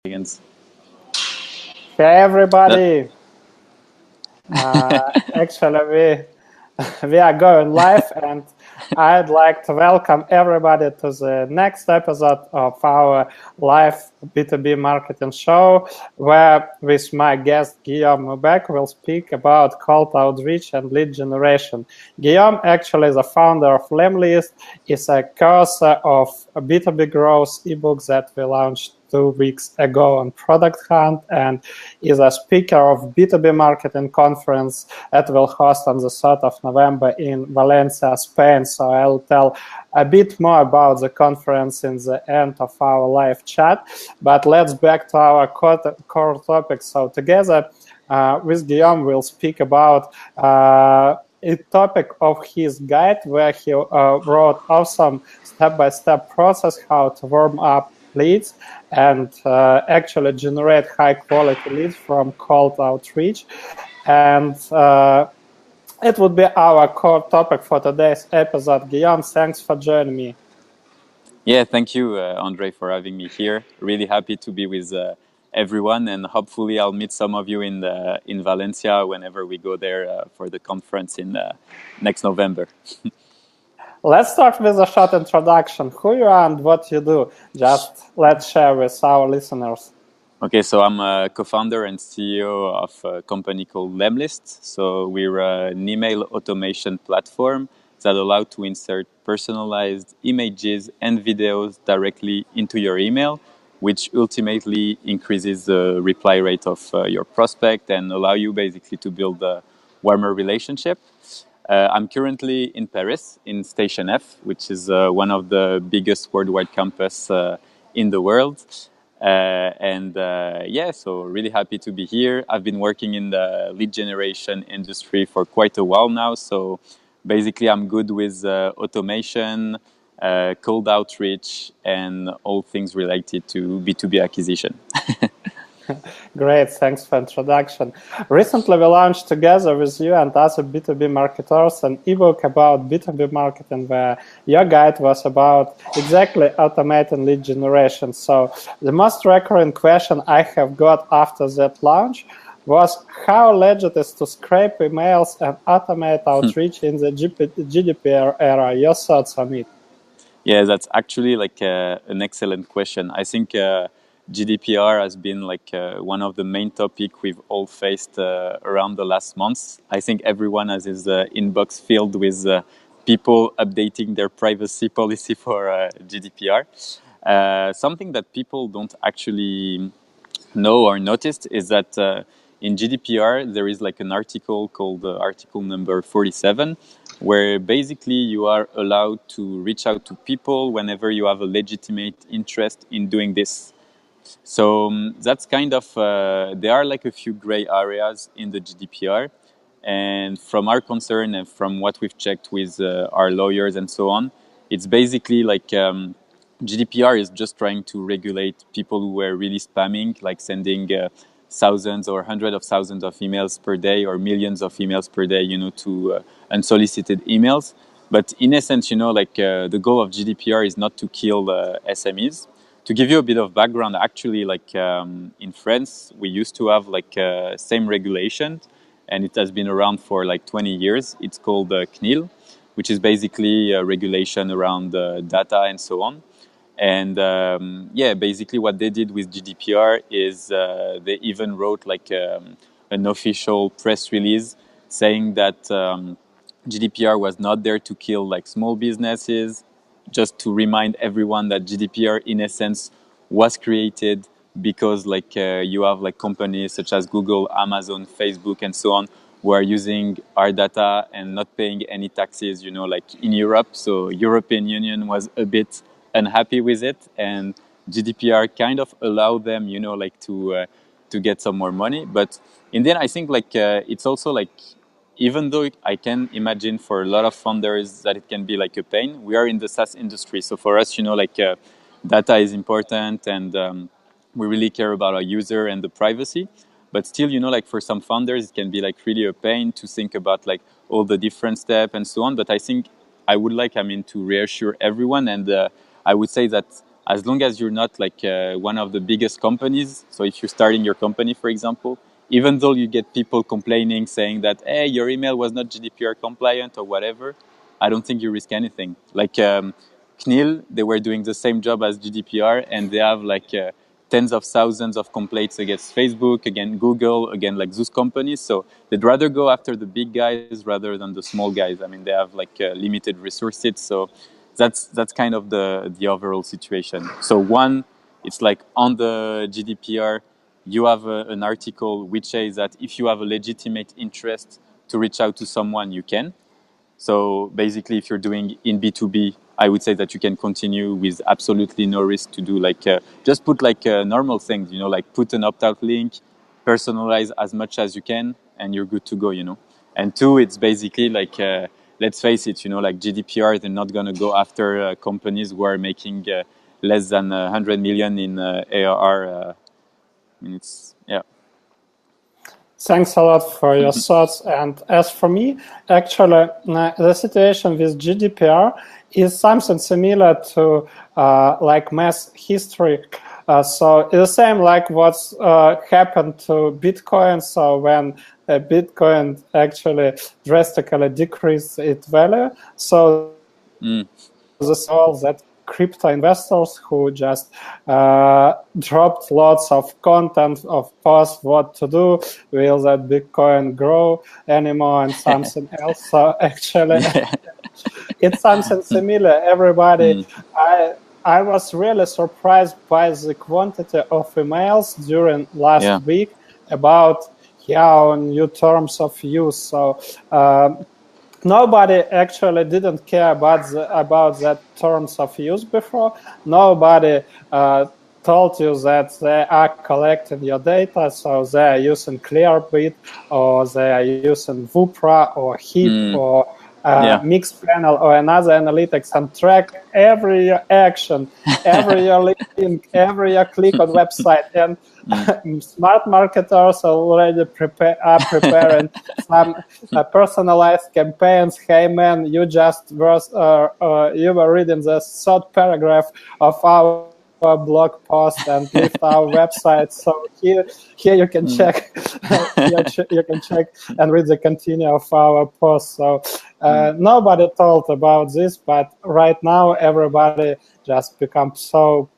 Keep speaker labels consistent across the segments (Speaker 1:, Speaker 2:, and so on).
Speaker 1: Against.
Speaker 2: Hey everybody! Actually, we are going live, and I'd like to welcome everybody to the next episode of our live B2B marketing show, where with my guest Guillaume Moubeche will speak about cold outreach and lead generation. Guillaume actually is the founder of Lemlist, is a co-author of a B2B growth ebook that we launched 2 weeks ago on Product Hunt, and is a speaker of B2B Marketing Conference that will host on the 3rd of November in Valencia, Spain. So I'll tell a bit more about the conference in the end of our live chat. But let's back to our core topic. So together with Guillaume, we'll speak about a topic of his guide where he wrote awesome step-by-step process how to warm up leads and actually generate high quality leads from cold outreach. And it would be our core topic for today's episode. Guillaume, thanks for joining me.
Speaker 1: Yeah, thank you, Andre, for having me here. Really happy to be with everyone, and hopefully I'll meet some of you in Valencia whenever we go there for the conference in next November.
Speaker 2: Let's start with a short introduction. Who you are and what you do. Just let's share with our listeners.
Speaker 1: Okay, so I'm a co-founder and CEO of a company called Lemlist. So we're an email automation platform that allows to insert personalized images and videos directly into your email, which ultimately increases the reply rate of your prospect and allow you basically to build a warmer relationship. I'm currently in Paris, in Station F, which is one of the biggest worldwide campus in the world. So really happy to be here. I've been working in the lead generation industry for quite a while now. So basically, I'm good with automation, cold outreach, and all things related to B2B acquisition.
Speaker 2: Great, thanks for introduction. Recently, we launched together with you and other B2B marketers an ebook about B2B marketing, where your guide was about exactly automating lead generation. So the most recurring question I have got after that launch was how legit is to scrape emails and automate outreach in the GDPR era. Your thoughts on it?
Speaker 1: Yeah, that's actually like an excellent question. I think GDPR has been like one of the main topics we've all faced around the last months. I think everyone has his inbox filled with people updating their privacy policy for GDPR. Something that people don't actually know or noticed is that in GDPR there is like an article called article number 47, where basically you are allowed to reach out to people whenever you have a legitimate interest in doing this. So that's kind of, there are like a few gray areas in the GDPR. And from our concern and from what we've checked with our lawyers and so on, it's basically like GDPR is just trying to regulate people who were really spamming, like sending thousands or hundreds of thousands of emails per day or millions of emails per day, to unsolicited emails. But in essence, the goal of GDPR is not to kill SMEs. To give you a bit of background, actually, in France, we used to have same regulation, and it has been around for like 20 years. It's called CNIL, which is basically a regulation around data and so on. And basically what they did with GDPR is they even wrote an official press release saying that GDPR was not there to kill like small businesses, just to remind everyone that GDPR in essence was created because you have like companies such as Google, Amazon, Facebook, and so on, who are using our data and not paying any taxes, like in Europe. So European Union was a bit unhappy with it, and GDPR kind of allowed them, to get some more money. But in the end, I think it's also like, even though I can imagine for a lot of founders that it can be like a pain, we are in the SaaS industry. So for us, data is important, and we really care about our user and the privacy. But still, for some founders, it can be like really a pain to think about like all the different steps and so on. But I think I would to reassure everyone. And I would say that as long as you're not like one of the biggest companies. So if you're starting your company, for example, even though you get people complaining, saying that, hey, your email was not GDPR compliant or whatever, I don't think you risk anything. Like CNIL, they were doing the same job as GDPR, and they have like tens of thousands of complaints against Facebook, against Google, against like those companies. So they'd rather go after the big guys rather than the small guys. I mean, they have like limited resources. So that's kind of the overall situation. So one, it's like on the GDPR, you have an article which says that if you have a legitimate interest to reach out to someone, you can. So basically, if you're doing in B2B, I would say that you can continue with absolutely no risk to do like, just put like normal things, you know, like put an opt-out link, personalize as much as you can, and you're good to go, you know. And two, it's basically like, let's face it, you know, like GDPR, they're not going to go after companies who are making less than 100 million in ARR. I mean, it's, yeah.
Speaker 2: Thanks a lot for your thoughts. And as for me, actually, the situation with GDPR is something similar to like mass history. So it's the same like what's happened to Bitcoin. So when Bitcoin actually drastically decreased its value, so this all that crypto investors who just dropped lots of content of posts what to do, will that Bitcoin grow anymore and something else. So actually it's something similar. Everybody, I was really surprised by the quantity of emails during last week about new terms of use. So nobody actually didn't care about that terms of use before. Nobody told you that they are collecting your data, so they are using Clearbit or they are using Vupra or HIP or Mixpanel or another analytics and track every action, every link, every click on website. And smart marketers already are preparing some personalized campaigns. Hey man, you just you were reading the third paragraph of our blog post and left our website. So here you can check. You can check and read the continue of our post. So nobody thought about this, but right now everybody just becomes so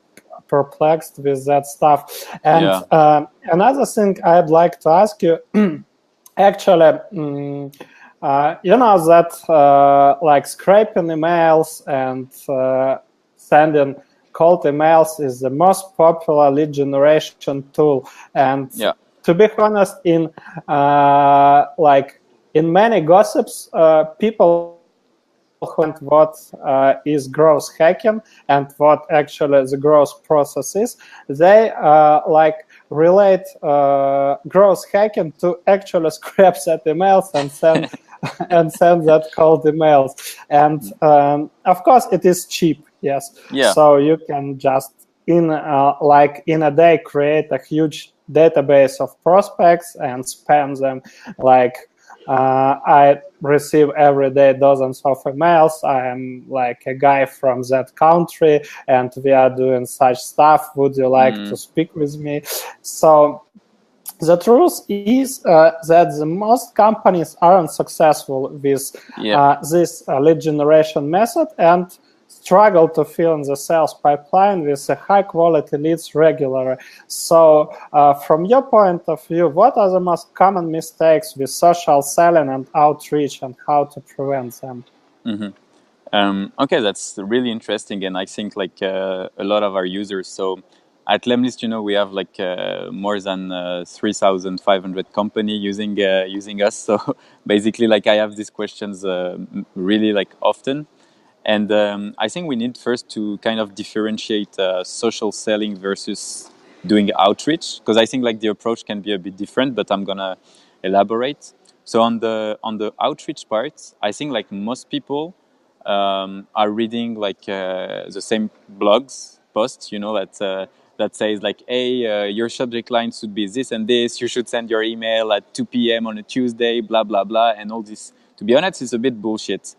Speaker 2: perplexed with that stuff. And another thing I'd like to ask you, actually, you know that like scraping emails and sending cold emails is the most popular lead generation tool. And to be honest, in like in many gossips, people what is growth hacking and what actually the growth process is, they like relate growth hacking to actually scrap that emails and send and send that cold emails. And of course it is cheap, yes. So you can just in a day create a huge database of prospects and spam them like I receive every day dozens of emails. I am like a guy from that country and we are doing such stuff. Would you like to speak with me? So the truth is that the most companies aren't successful with this lead generation method and struggle to fill in the sales pipeline with the high quality leads regularly. So from your point of view, what are the most common mistakes with social selling and outreach and how to prevent them?
Speaker 1: Okay, that's really interesting. And I think like a lot of our users, so at Lemlist, you know, we have like more than 3,500 companies using us. So basically, like I have these questions really like often. And I think we need first to kind of differentiate social selling versus doing outreach, because I think like the approach can be a bit different, but I'm gonna elaborate. So on the outreach part, I think like most people are reading like the same blogs posts, you know, that says like, hey, your subject line should be this and this. You should send your email at 2 p.m. on a Tuesday, blah blah blah, and all this. To be honest, it's a bit bullshit.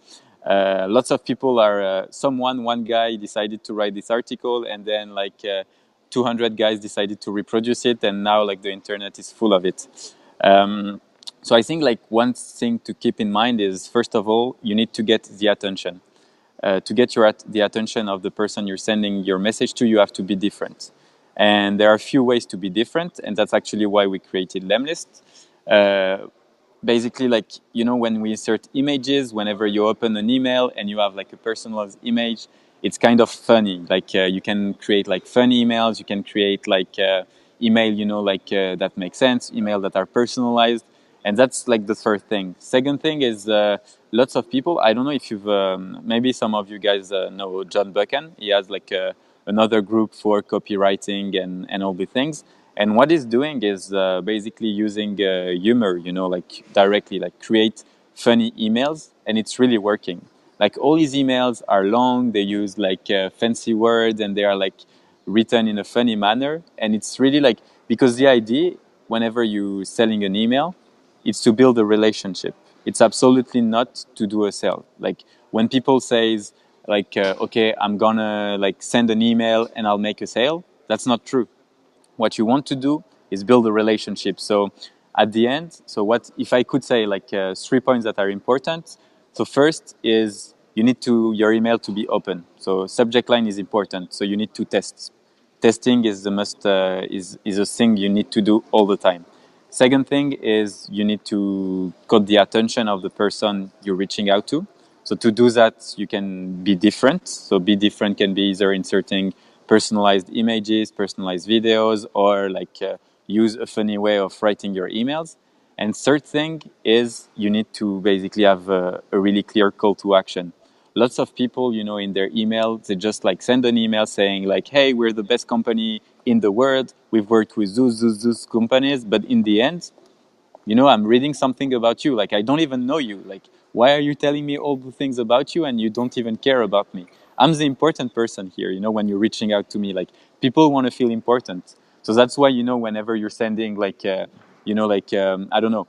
Speaker 1: Lots of people are one guy decided to write this article, and then 200 guys decided to reproduce it, and now like the internet is full of it. So I think like one thing to keep in mind is, first of all, you need to get the attention. To get the attention of the person you're sending your message to, you have to be different. And there are a few ways to be different, and that's actually why we created Lemlist. Basically, like, when we insert images, whenever you open an email and you have like a personalized image, it's kind of funny. Like you can create like funny emails, you can create like email, that makes sense, email that are personalized. And that's like the first thing. Second thing is lots of people, I don't know if you've, maybe some of you guys know John Buchan. He has like another group for copywriting and all the things. And what he's doing is basically using humor, like directly, like create funny emails, and it's really working. Like all his emails are long, they use like fancy words, and they are like written in a funny manner. And it's really like, because the idea, whenever you're selling an email, it's to build a relationship. It's absolutely not to do a sale. Like when people says like, okay, I'm gonna like send an email and I'll make a sale, that's not true. What you want to do is build a relationship. So at the end, so what if I could say like 3 points that are important? So first is you need your email to be open. So subject line is important. So you need to test. Testing is the must is a thing you need to do all the time. Second thing is you need to got the attention of the person you're reaching out to. So to do that, you can be different. So be different can be either inserting personalized images, personalized videos, or like use a funny way of writing your emails. And third thing is you need to basically have a really clear call to action. Lots of people, in their email, they just like send an email saying like, hey, we're the best company in the world. We've worked with those companies. But in the end, I'm reading something about you. Like, I don't even know you. Like, why are you telling me all the things about you and you don't even care about me? I'm the important person here, when you're reaching out to me. Like, people want to feel important. So that's why, whenever you're sending like, I don't know,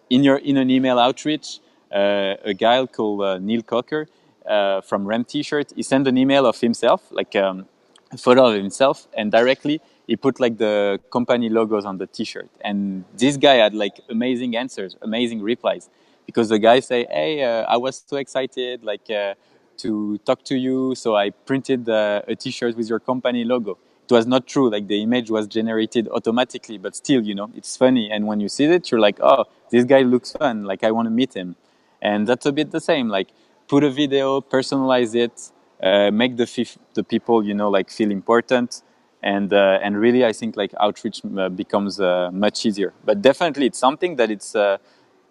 Speaker 1: in an email outreach, a guy called Neil Cocker from Rem T-shirt, he sent an email of himself, like a photo of himself, and directly he put like the company logos on the T-shirt. And this guy had like amazing answers, amazing replies, because the guy say, "Hey, I was so excited, like to talk to you, so I printed a T-shirt with your company logo." It was not true. Like the image was generated automatically, but still, it's funny. And when you see it, you're like, "Oh, this guy looks fun. Like I want to meet him." And that's a bit the same. Like put a video, personalize it, make the people like feel important, and really I think like outreach becomes much easier. But definitely it's something that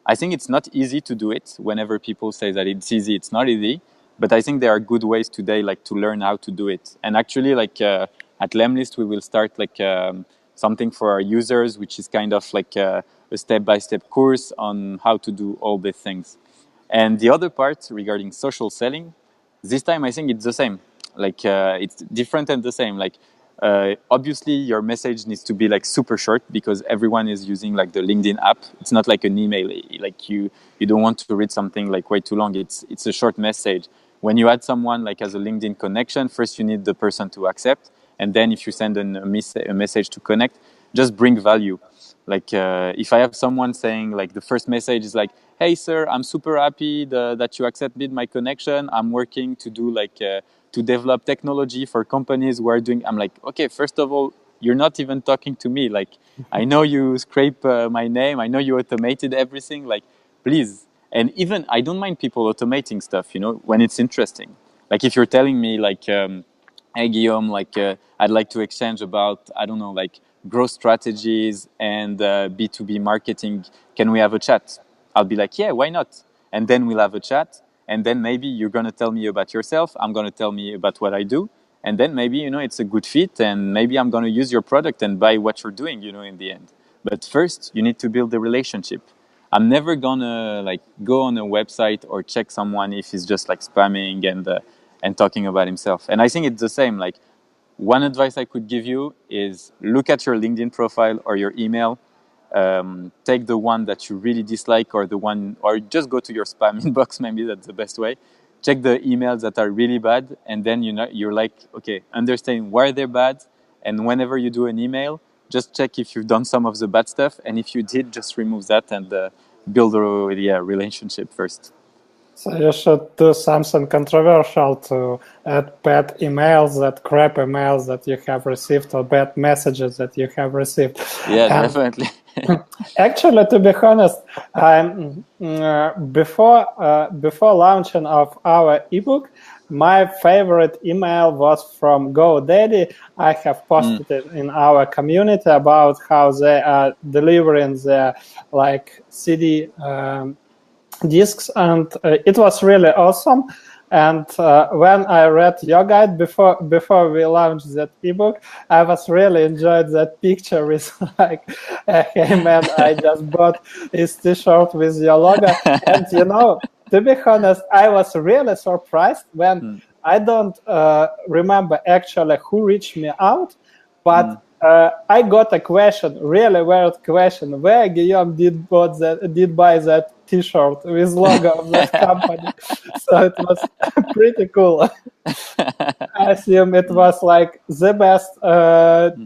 Speaker 1: I think it's not easy to do it. Whenever people say that it's easy, it's not easy. But I think there are good ways today, like to learn how to do it. And actually, like at Lemlist, we will start like something for our users, which is kind of like a step-by-step course on how to do all these things. And the other part regarding social selling, this time I think it's the same. Like it's different and the same. Like obviously your message needs to be like super short, because everyone is using like the LinkedIn app. It's not like an email. Like you don't want to read something like way too long. It's a short message. When you add someone like as a LinkedIn connection, first you need the person to accept, and then if you send a message to connect, just bring value. Like if I have someone saying like the first message is like, "Hey sir, I'm super happy that you accepted my connection. I'm working to do like to develop technology for companies who are doing." I'm like, okay, first of all, you're not even talking to me. Like I know you scrape my name. I know you automated everything. Like please. And even I don't mind people automating stuff, when it's interesting. Like if you're telling me like, "Hey Guillaume, like I'd like to exchange about, I don't know, like growth strategies and B2B marketing. Can we have a chat?" I'll be like, "Yeah, why not?" And then we'll have a chat. And then maybe you're going to tell me about yourself. I'm going to tell me about what I do. And then maybe, it's a good fit. And maybe I'm going to use your product and buy what you're doing, in the end. But first, you need to build the relationship. I'm never going to like go on a website or check someone if he's just like spamming and talking about himself. And I think it's the same. Like one advice I could give you is look at your LinkedIn profile or your email. Take the one that you really dislike, or the one, or just go to your spam inbox. Maybe that's the best way. check the emails that are really bad, and then you're like, okay, understand why they're bad, and whenever you do an email, just check if you've done some of the bad stuff, and if you did, just remove that and build a relationship first.
Speaker 2: So you should do something controversial to add bad emails, that crap emails that you have received, or bad messages that you have received.
Speaker 1: Yeah, definitely.
Speaker 2: Actually, to be honest, before launching of our ebook, my favorite email was from GoDaddy. I have posted it in our community about how they are delivering their CD discs, and it was really awesome. And when I read your guide before we launched that ebook, I was really enjoyed that picture with hey man, I just bought his t-shirt with your logo. And to be honest, I was really surprised when I don't remember actually who reached me out, but I got a question, really weird question, where Guillaume did buy that t-shirt with logo of that company. So it was pretty cool. I assume it was like the best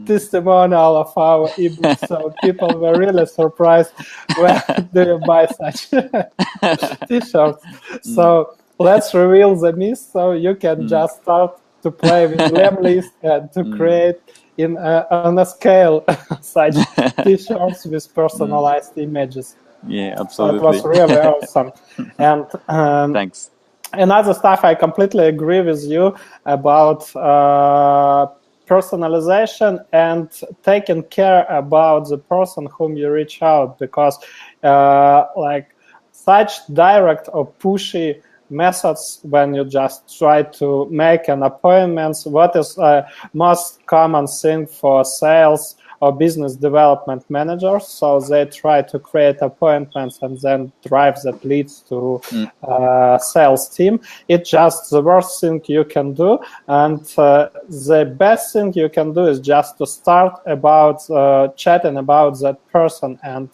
Speaker 2: testimonial of our ebook. So people were really surprised, where do you buy such t-shirts? So let's reveal the myth, so you can just start to play with Lemlist and to create on a scale such t-shirts with personalized images.
Speaker 1: Yeah, absolutely.
Speaker 2: So it was really awesome. And
Speaker 1: thanks.
Speaker 2: Another stuff, I completely agree with you about personalization and taking care about the person whom you reach out, because such direct or pushy methods, when you just try to make an appointment, what is most common thing for sales or business development managers? So they try to create appointments and then drive that leads to sales team. It's just the worst thing you can do, and the best thing you can do is just to start about chatting about that person. And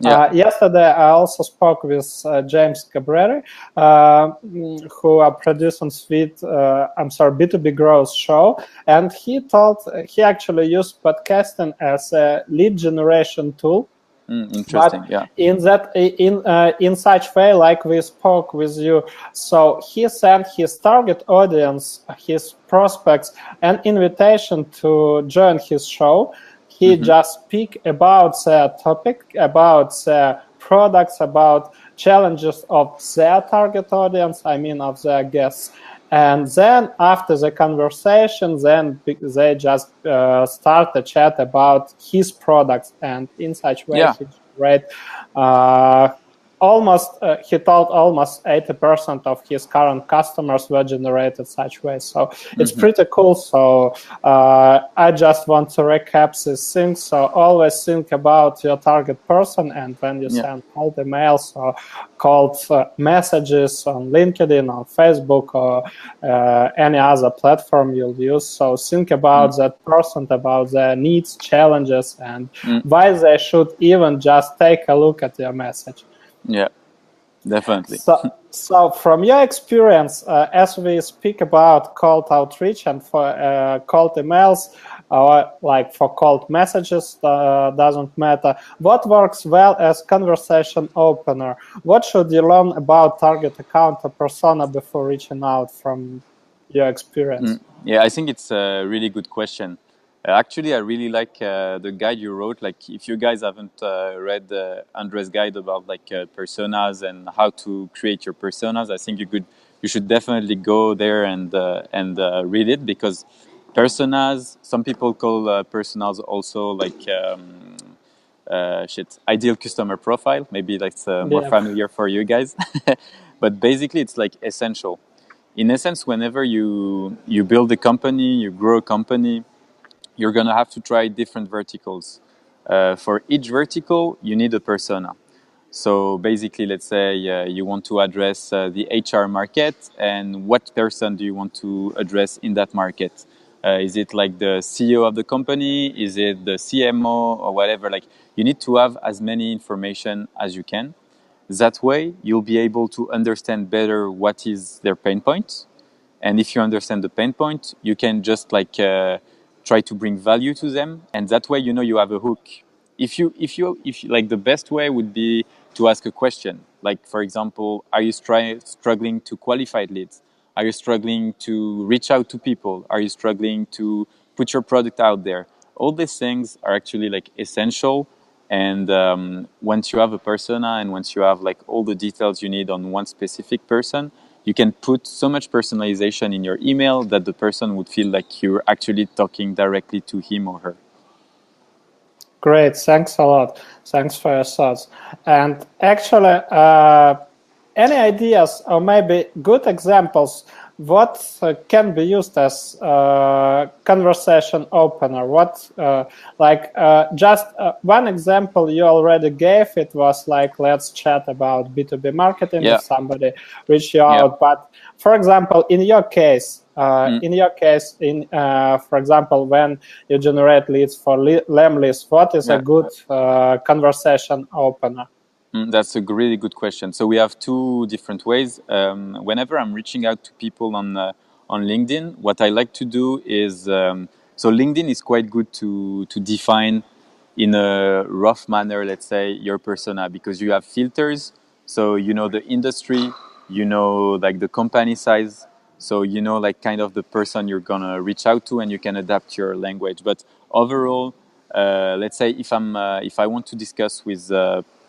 Speaker 2: yesterday I also spoke with James Cabrera, who are producing B2B Growth show, and he actually used podcasting as a lead generation tool.
Speaker 1: Interesting.
Speaker 2: But in such way, like we spoke with you, so he sent his target audience, his prospects, an invitation to join his show. He just speak about their topic, about their products, about challenges of their target audience, I mean of their guests. And then after the conversation, then they just start a chat about his products, and in such way he generate he told almost 80% of his current customers were generated such way. So it's pretty cool. So I just want to recap these things. So always think about your target person, and when you send cold emails or cold messages on LinkedIn, on Facebook, or any other platform you'll use. So think about that person, about their needs, challenges, and why they should even just take a look at your message.
Speaker 1: Yeah, definitely.
Speaker 2: So from your experience, as we speak about cold outreach and for cold emails, or like for cold messages, doesn't matter, what works well as conversation opener? What should you learn about target account or persona before reaching out from your experience?
Speaker 1: Yeah, I think it's a really good question. Actually, I really like the guide you wrote. Like, if you guys haven't read Andre's guide about personas and how to create your personas, I think you should definitely go there and read it, because personas, some people call personas also ideal customer profile. Maybe that's more familiar for you guys. But basically, it's like essential. In essence, whenever you build a company, you grow a company, you're going to have to try different verticals. For each vertical, you need a persona. So basically, let's say you want to address the HR market, and what person do you want to address in that market? Is it like the CEO of the company? Is it the CMO or whatever? Like, you need to have as many information as you can. That way, you'll be able to understand better what is their pain point. And if you understand the pain point, you can just try to bring value to them. And that way, you have a hook. If you like, the best way would be to ask a question. Like, for example, are you struggling to qualify leads? Are you struggling to reach out to people? Are you struggling to put your product out there? All these things are actually like essential. And once you have a persona and once you have like all the details you need on one specific person, you can put so much personalization in your email that the person would feel like you're actually talking directly to him or her.
Speaker 2: Great, thanks a lot. Thanks for your thoughts. And actually, any ideas or maybe good examples what can be used as conversation opener? What just one example you already gave, it was like, let's chat about B2B marketing if somebody reach you out. But for example, in your case, for example, when you generate leads for Lemlist, what is a good conversation opener?
Speaker 1: That's a really good question. So we have two different ways. Whenever I'm reaching out to people on LinkedIn, what I like to do is so LinkedIn is quite good to define in a rough manner, let's say, your persona, because you have filters. So you know the industry, you know like the company size, so you know like kind of the person you're gonna reach out to, and you can adapt your language. But overall, let's say if I want to discuss with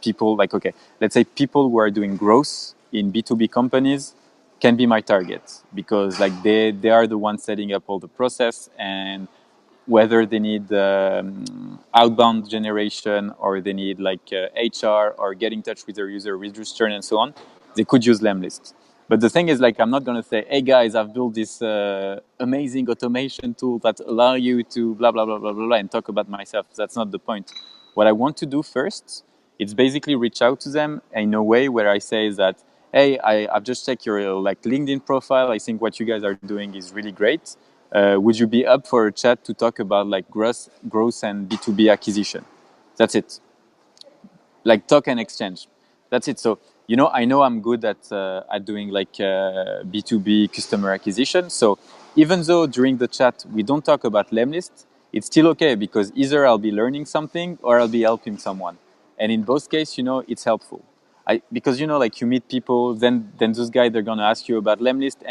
Speaker 1: people, like, okay, let's say people who are doing growth in B2B companies can be my target, because like they are the ones setting up all the process, and whether they need outbound generation or they need like HR or get in touch with their user, reduce churn and so on, they could use Lemlist. But the thing is, like, I'm not going to say, hey guys, I've built this amazing automation tool that allow you to blah, blah, blah, blah, blah, blah, and talk about myself. That's not the point. What I want to do first, it's basically reach out to them in a way where I say that, hey, I've just checked your like LinkedIn profile. I think what you guys are doing is really great. Would you be up for a chat to talk about like growth and B2B acquisition? That's it. Like talk and exchange. That's it. So, I know I'm good at doing like B2B customer acquisition. So even though during the chat we don't talk about Lemlist, it's still okay, because either I'll be learning something or I'll be helping someone. And in both cases, it's helpful. Because, like, you meet people, then those guys, they're going to ask you about Lemlist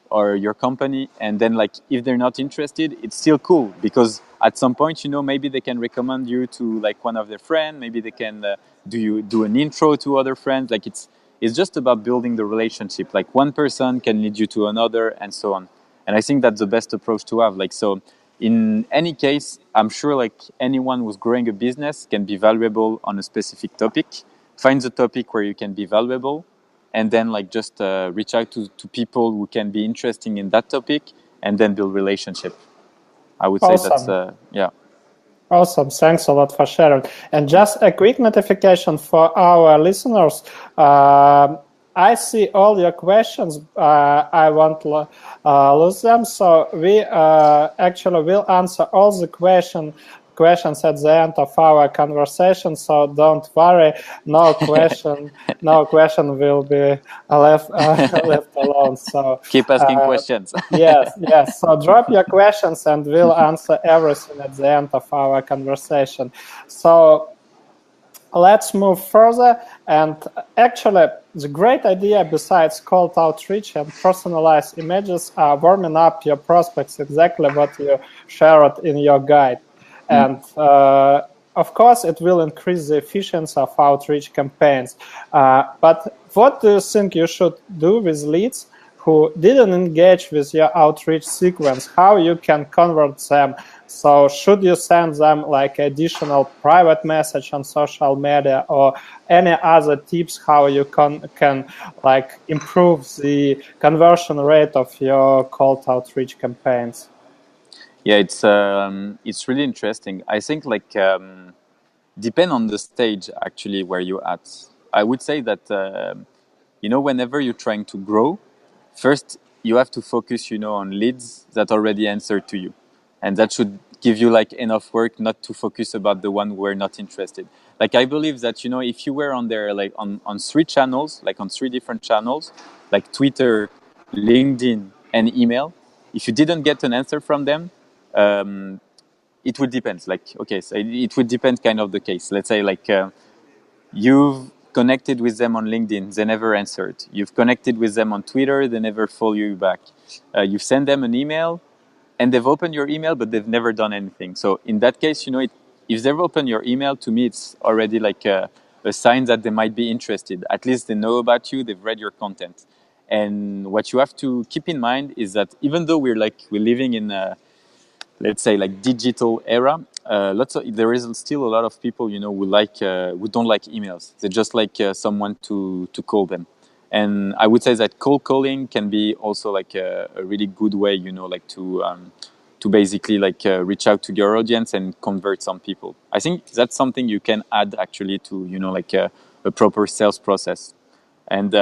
Speaker 1: or your company, and then like if they're not interested, it's still cool, because at some point, maybe they can recommend you to like one of their friends. Maybe they can do an intro to other friends. Like it's just about building the relationship. Like one person can lead you to another, and so on. And I think that's the best approach to have. Like, so in any case, I'm sure like anyone who's growing a business can be valuable on a specific topic. Find the topic where you can be valuable, and then like just reach out to people who can be interesting in that topic, and then build relationship. I would say that's yeah.
Speaker 2: Awesome. Thanks a lot for sharing. And just a quick notification for our listeners. I see all your questions. I won't lose them. So we actually will answer all the questions at the end of our conversation. So don't worry. No question will be left alone. So
Speaker 1: keep asking questions.
Speaker 2: Yes. So drop your questions and we'll answer everything at the end of our conversation. So let's move further. And actually, the great idea besides cold outreach and personalized images are warming up your prospects, exactly what you shared in your guide. And of course, it will increase the efficiency of outreach campaigns. But what do you think you should do with leads who didn't engage with your outreach sequence? How you can convert them? So should you send them like additional private message on social media, or any other tips how you can like improve the conversion rate of your cold outreach campaigns?
Speaker 1: Yeah, it's really interesting. I think like depend on the stage actually where you're at. I would say that whenever you're trying to grow, first you have to focus on leads that already answer to you, and that should give you like enough work not to focus about the one who are not interested. Like I believe that, you know, if you were on there like on three channels, like on three different channels, like Twitter, LinkedIn, and email, if you didn't get an answer from them, it would depend. Like, okay, so it would depend kind of the case. Let's say like you've connected with them on LinkedIn, they never answered. You've connected with them on Twitter, they never follow you back. You send them an email, and they've opened your email, but they've never done anything. So in that case, you know, if they've opened your email, to me, it's already like a sign that they might be interested. At least they know about you, they've read your content. And what you have to keep in mind is that even though we're living in a, let's say like digital era, there is still a lot of people, you know, who don't like emails. They just like someone to call them. And I would say that cold calling can be also like a really good way, you know, like to basically like reach out to your audience and convert some people. I think that's something you can add actually to, you know, like a proper sales process. And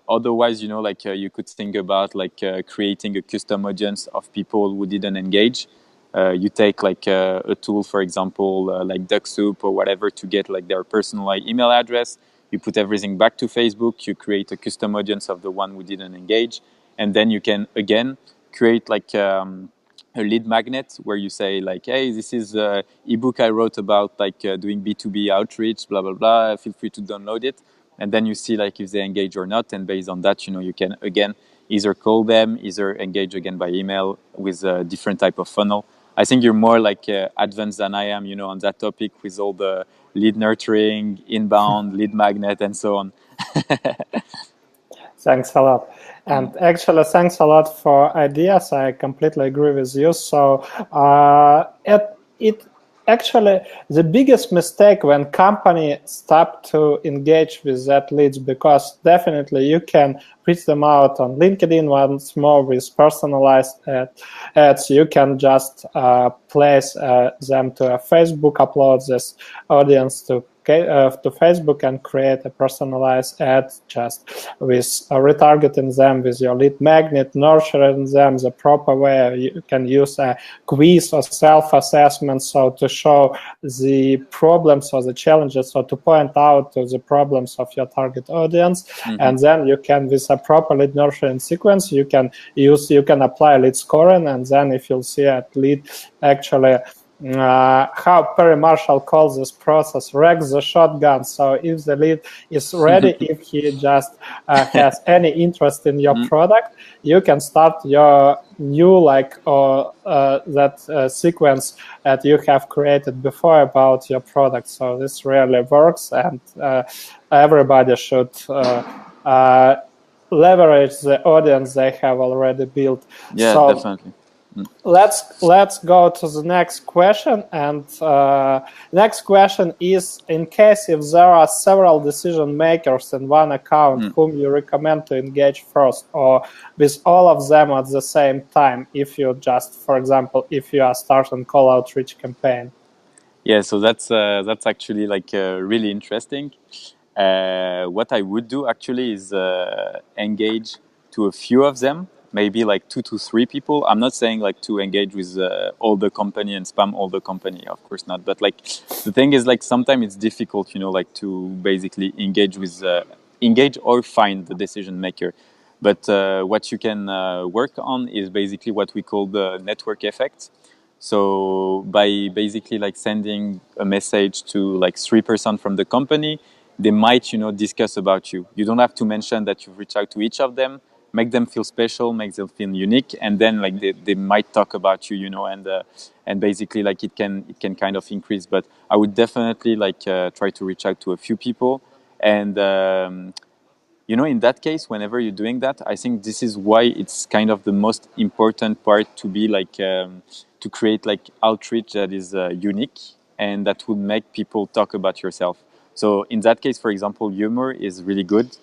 Speaker 1: otherwise, you know, like you could think about like creating a custom audience of people who didn't engage. You take like a tool, for example, like DuckSoup or whatever, to get like their personalized email address. You put everything back to Facebook. You create a custom audience of the one who didn't engage, and then you can again create like a lead magnet where you say like, hey, this is a ebook I wrote about like doing B2B outreach, blah blah blah. Feel free to download it, and then you see like if they engage or not, and based on that, you know, you can again either call them, either engage again by email with a different type of funnel. I think you're more like advanced than I am, you know, on that topic with all the lead nurturing, inbound, lead magnet, and so on.
Speaker 2: Thanks a lot. And actually, thanks a lot for ideas. I completely agree with you. So it actually, the biggest mistake when company stop to engage with that leads, because definitely you can reach them out on LinkedIn once more with personalized ads. You can just place them to a Facebook, upload this audience to Facebook and create a personalized ad just with retargeting them with your lead magnet, nurturing them the proper way. You can use a quiz or self-assessment, so to show the problems or the challenges, so to point out to the problems of your target audience. And then you can, with a proper lead nurturing sequence, you can apply lead scoring, and then if you'll see a lead actually how Perry Marshall calls this process, wreck the shotgun. So if the lead is ready, if he just has any interest in your product, you can start your new that sequence that you have created before about your product. So this really works, and everybody should leverage the audience they have already built.
Speaker 1: Yeah,
Speaker 2: so
Speaker 1: definitely.
Speaker 2: Let's go to the next question, and next question is: in case if there are several decision makers in one account, whom you recommend to engage first, or with all of them at the same time? If you just, for example, if you are starting call outreach campaign.
Speaker 1: Yeah, so that's actually like really interesting. What I would do actually is engage to a few of them, maybe like 2 to 3 people. I'm not saying like to engage with all the company and spam all the company, of course not. But like the thing is like sometimes it's difficult, you know, like to basically engage or find the decision maker. But what you can work on is basically what we call the network effect. So by basically like sending a message to like 3% from the company, they might, you know, discuss about you. You don't have to mention that you've reached out to each of them. Make them feel special, make them feel unique, and then like they might talk about you, you know, and basically like it can kind of increase. But I would definitely like try to reach out to a few people, and you know, in that case, whenever you're doing that, I think this is why it's kind of the most important part to be like to create like outreach that is unique and that would make people talk about yourself. So in that case, for example, humor is really good.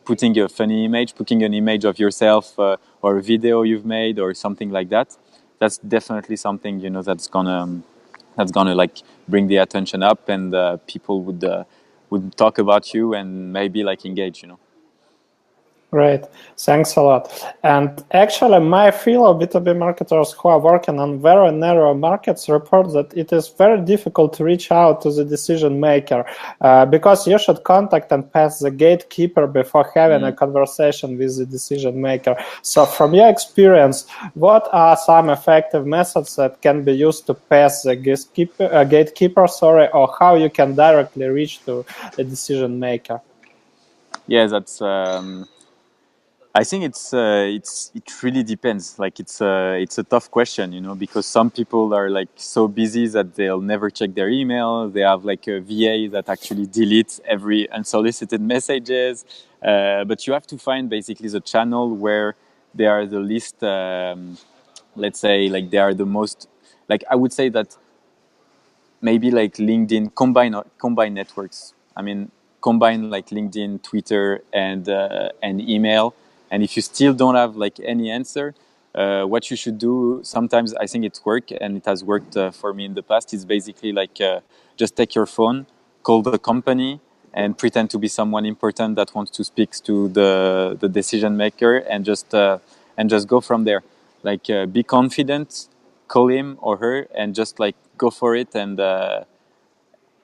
Speaker 1: Putting a funny image, putting an image of yourself or a video you've made or something like that. That's definitely something, you know, that's gonna like bring the attention up, and people would talk about you and maybe like engage, you know.
Speaker 2: Great, thanks a lot. And actually, my fellow B2B marketers who are working on very narrow markets report that it is very difficult to reach out to the decision maker because you should contact and pass the gatekeeper before having a conversation with the decision maker. So from your experience, what are some effective methods that can be used to pass the gatekeeper, or how you can directly reach to the decision maker?
Speaker 1: Yeah, that's. I think it really depends. Like it's a tough question, you know, because some people are like so busy that they'll never check their email. They have like a VA that actually deletes every unsolicited messages. But you have to find basically the channel where they are the least. Let's say like they are the most. Like I would say that maybe like LinkedIn combine networks. I mean, combine like LinkedIn, Twitter, and email. And if you still don't have like any answer, what you should do, sometimes I think it's worked and it has worked for me in the past, is basically like just take your phone, call the company, and pretend to be someone important that wants to speak to the decision maker, and just go from there. Like be confident, call him or her, and just like go for it. And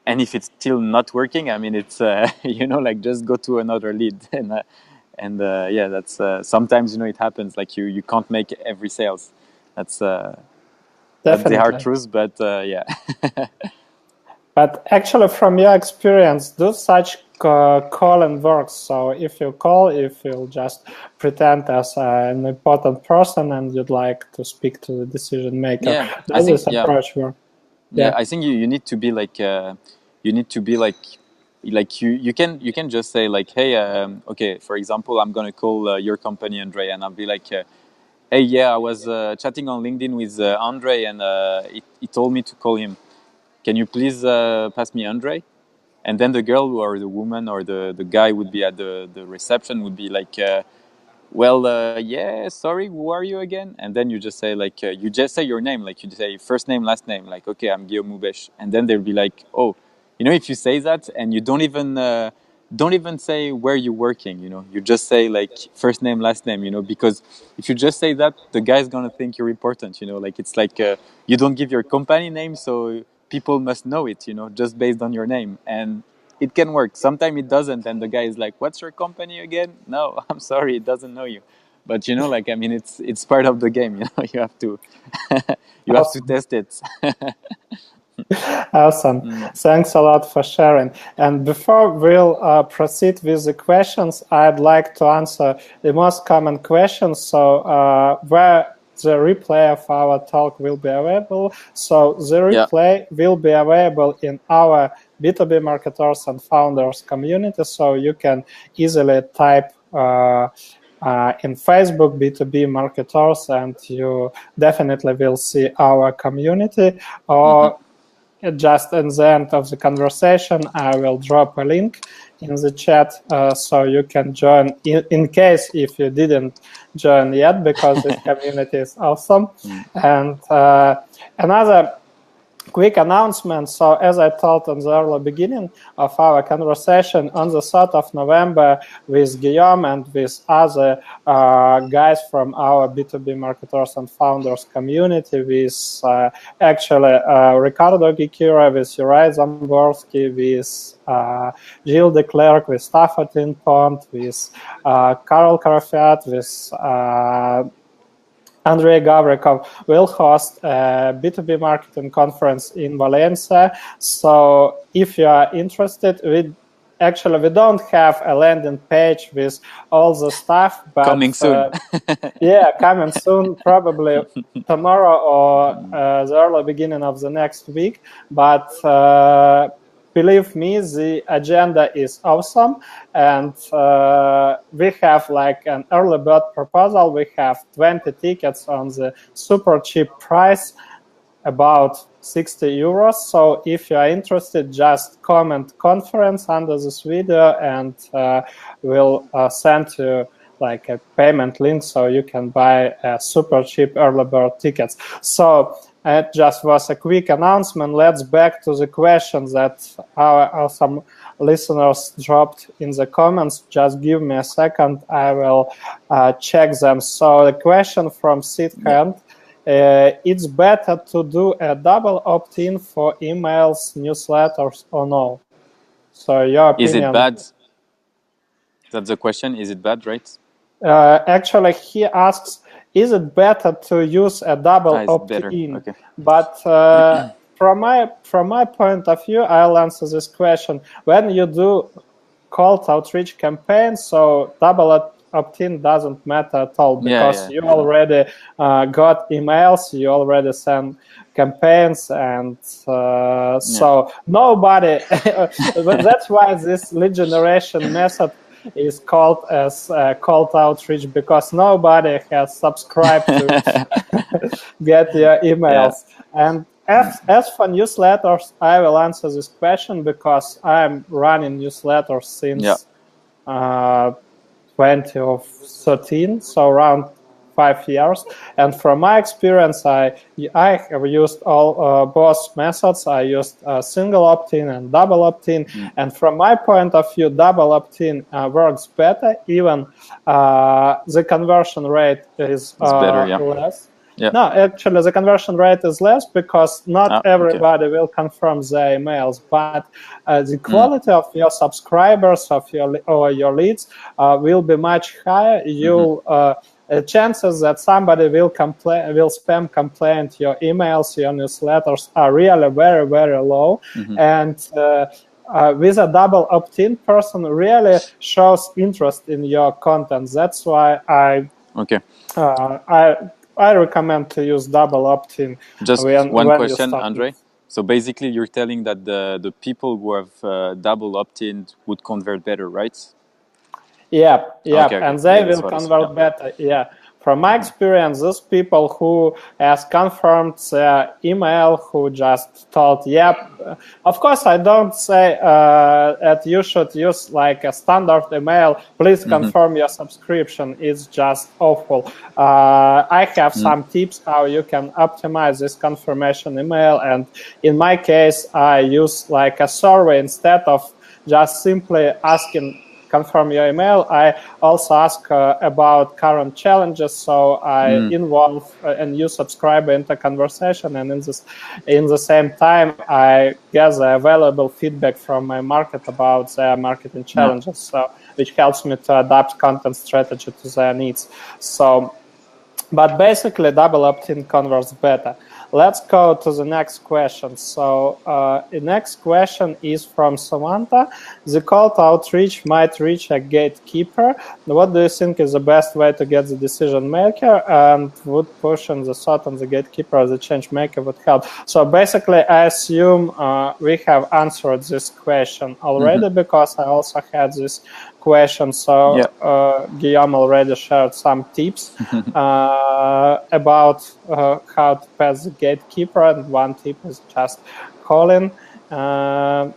Speaker 1: if it's still not working, I mean, it's you know, like just go to another lead. And yeah, that's sometimes, you know, it happens. Like you can't make every sales. That's the hard truth. But yeah.
Speaker 2: But actually, from your experience, do such calling works? So if you just pretend as an important person and you'd like to speak to the decision maker,
Speaker 1: Yeah,
Speaker 2: does this approach work?
Speaker 1: Yeah, I think you need to be like you can just say like, hey, okay, for example, I'm gonna call your company, Andre, and I'll be like, hey, yeah, I was chatting on LinkedIn with Andre, and he told me to call him. Can you please pass me Andre? And then the girl or the woman or the guy would be at the reception, would be like, well, yeah, sorry, who are you again? And then you just say like, you just say your name, like you say first name, last name, like, okay, I'm Guillaume Moubeche. And then they'll be like, oh, you know, if you say that and you don't even say where you're working, you know, you just say like first name, last name, you know, because if you just say that, the guy's gonna think you're important, you know, like it's like you don't give your company name, so people must know it, you know, just based on your name. And it can work. Sometimes it doesn't, and the guy is like, "What's your company again?" No, I'm sorry, it doesn't know you. But you know, like, I mean, it's part of the game. You know, you have to have to test it.
Speaker 2: Awesome. Thanks a lot for sharing. And before we'll proceed with the questions, I'd like to answer the most common questions. So where the replay of our talk will be available. So the replay will be available in our B2B marketers and founders community. So you can easily type in Facebook B2B marketers, and you definitely will see our community. Or just at the end of the conversation, I will drop a link in the chat so you can join in case if you didn't join yet, because this community is awesome. And another quick announcement. So as I told in the early beginning of our conversation, on the 3rd of November with Guillaume and with other guys from our B2B marketers and founders community, with actually Ricardo Gikira, with Juraj Zamborsky, with Gilles de Klerk, with Stafford in Pont, with Karol Karafiat, with Andrei Gavrikov will host a B2B Marketing Conference in Valencia. So if you are interested, we don't have a landing page with all the stuff, but
Speaker 1: coming soon.
Speaker 2: Yeah, coming soon, probably tomorrow or the early beginning of the next week. But believe me, the agenda is awesome, and we have like an early bird proposal. We have 20 tickets on the super cheap price, about 60 euros. So if you are interested, just comment conference under this video, and we'll send you like a payment link so you can buy super cheap early bird tickets. So It just was a quick announcement. Let's back to the questions that some listeners dropped in the comments. Just give me a second. I will check them. So the question from Sid Hand. It's better to do a double opt-in for emails, newsletters, or no? So your opinion.
Speaker 1: Is it bad? That's the question. Is it bad, right?
Speaker 2: Actually, he asks, is it better to use a double opt-in?
Speaker 1: Okay.
Speaker 2: But from my point of view, I'll answer this question. When you do cold outreach campaigns, so double opt-in doesn't matter at all, because you already got emails, you already sent campaigns, and so nobody. That's why this lead generation method is called as cold outreach, because nobody has subscribed to get your emails. And as for newsletters, I will answer this question because I'm running newsletters since 2013, so around 5 years. And from my experience, I have used both methods. I used single opt-in and double opt-in. And from my point of view, double opt-in works better. Even the conversion rate is
Speaker 1: better,
Speaker 2: less. No, actually, the conversion rate is less because not everybody will confirm their emails, but the quality of your subscribers, or your leads, will be much higher. Chances that somebody will spam complain your emails, your newsletters are really very, very low. And with a double opt-in, person really shows interest in your content. That's why I recommend to use double opt-in.
Speaker 1: Just one question, Andre. So basically, you're telling that the people who have double opt-in would convert better, right?
Speaker 2: Yeah, and they will convert better. From my experience, those people who has confirmed their email, who just told, of course, I don't say that you should use like a standard email, please confirm your subscription. It's just awful. I have some tips how you can optimize this confirmation email. And in my case, I use like a survey instead of just simply asking, confirm your email. I also ask about current challenges, so I involve a new subscriber into conversation, and in the same time I gather available feedback from my market about their marketing challenges, so which helps me to adapt content strategy to their needs. So, but basically, double opt-in converts better. Let's go to the next question. So the next question is from Samantha. The cold outreach might reach a gatekeeper. What do you think is the best way to get the decision maker, and would pushing the thought on the gatekeeper or the change maker would help? So basically, I assume we have answered this question already, because I also had this question. So Guillaume already shared some tips about how to pass the gatekeeper, and one tip is just calling.
Speaker 1: Calling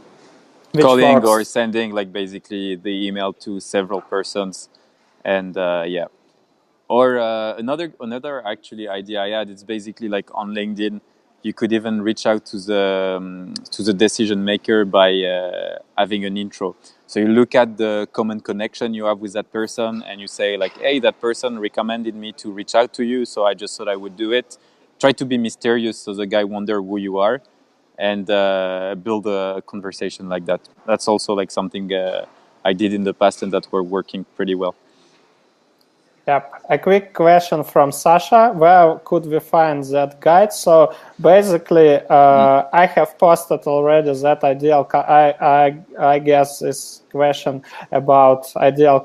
Speaker 1: or sending like basically the email to several persons, and or another actually idea I had, it's basically like on LinkedIn you could even reach out to the decision maker by having an intro. So you look at the common connection you have with that person, and you say like, hey, that person recommended me to reach out to you, so I just thought I would do it. Try to be mysterious so the guy wonder who you are, and build a conversation like that. That's also like something I did in the past and that were working pretty well.
Speaker 2: Yep. A quick question from Sasha. Where could we find that guide? So basically, I have posted already that ideal. I guess this question about ideal